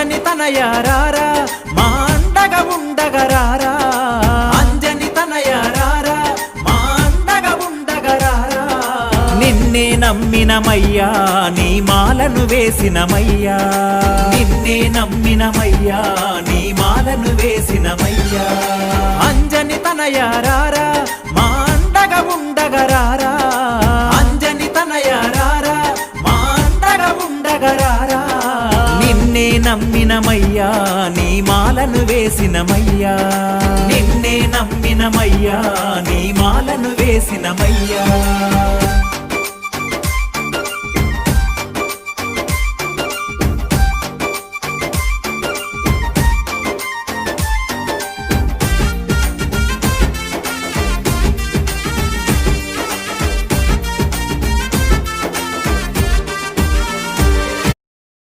అంజని తనయారారా మా అండగా ఉండగరారా అంజని తనయారారా మా అండగా ఉండగరారా నిన్నే నమ్మినమయ్యా నీ మాలను వేసినమయ్యా నిన్నే నమ్మినమయ్యా నీ మాలను వేసినమయ్యా అంజని తనయారారా మా అండగా ఉండగరారా అంజని తనయారారా మా అండగా ఉండగరారా నిన్నే నమ్మినమయ్యా నీ మాలను వేసినమయ్యా నిన్నే నమ్మినమయ్యా నీ మాలను వేసినమయ్యా